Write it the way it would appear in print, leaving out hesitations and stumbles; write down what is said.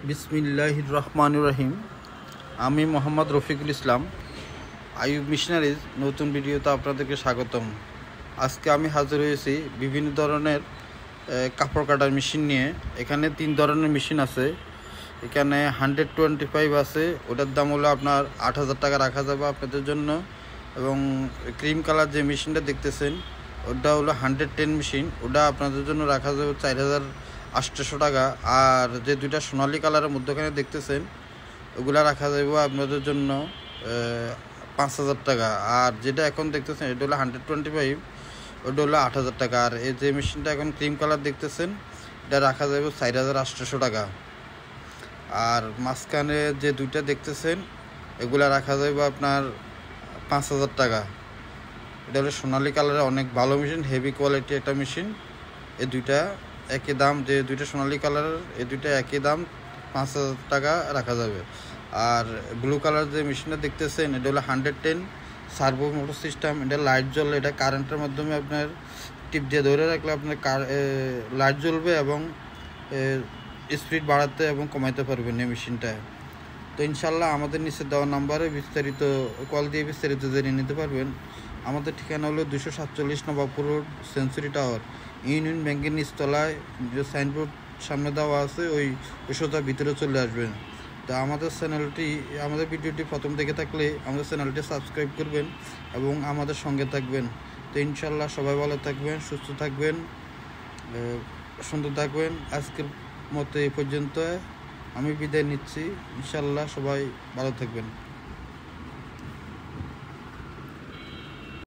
বিসমিল্লাহির রহমানির রহিম। আমি মোহাম্মদ রফিকুল ইসলাম, আইয়ুব মিশনারিজ নতুন ভিডিওতে আপনাদেরকে স্বাগতম। আজকে আমি হাজির হয়েছি বিভিন্ন ধরনের কাপড় কাটার মেশিন নিয়ে। এখানে 3 ধরনের মেশিন আছে। এখানে 125 আছে, ওটার দাম হলো আপনার 8,000 টাকা রাখা যাবে আপনাদের জন্য। এবং ক্রিম কালার যে মেশিনটা দেখতেছেন ওটা হলো 110 মেশিন, ওটা আপনাদের জন্য রাখা যাবে 4,800 টাকা। আর যে দুইটা সোনালি কালারের মধ্যখানে দেখতেছেন ওগুলা রাখা যাবে আপনাদের জন্য 5,000 টাকা। আর যেটা এখন দেখতেছেন এটা হলো 125, ওটা হলো 8,000 টাকা। আর এই যে মেশিনটা এখন ক্রিম কালার দেখতেছেন এটা রাখা যাবে 4,800 টাকা। আর মাঝখানে যে দুইটা দেখতেছেন এগুলা রাখা যাবে আপনার 5,000 টাকা। এটা হলো সোনালি কালারের অনেক ভালো মেশিন, হেভি কোয়ালিটি একটা মেশিন। এই দুইটা একই দাম, যে দুইটা সোনালি কালারের এই দুইটা একই দাম, 5,000 টাকা রাখা যাবে। আর ব্লু কালার যে মেশিনটা দেখতেছেন এটা হলো 110 সার্ভো মোটর সিস্টেম। এটা লাইট জ্বলে, এটা কারেন্টের মাধ্যমে আপনার টিপ দিয়ে ধরে রাখলে আপনার লাইট জ্বলবে এবং স্পিড বাড়াতে এবং কমাইতে পারবেন এই মেশিনটা। তো ইনশাল্লাহ আমাদের নিচে দেওয়া নাম্বারে বিস্তারিত কল দিয়ে বিস্তারিত জেনে নিতে পারবেন। আমাদের ঠিকানা হলো 247 Nawabpur road, century tower, union ব্যাংকের নিচতলায় যে সাইনবোর্ড সামনে দেওয়া আছে ওই সোজা ভিতরে চলে আসবেন। তো আমাদের ভিডিওটি প্রথম দেখে থাকলে আমাদের চ্যানেলটি সাবস্ক্রাইব করবেন এবং আমাদের সঙ্গে থাকবেন। তো ইনশাল্লাহ সবাই ভালো থাকবেন, সুস্থ থাকবেন, সুন্দর থাকবেন। আজকের মতো এই পর্যন্ত আমি বিদায় নিচ্ছি। ইনশাল্লাহ সবাই ভালো থাকবেন।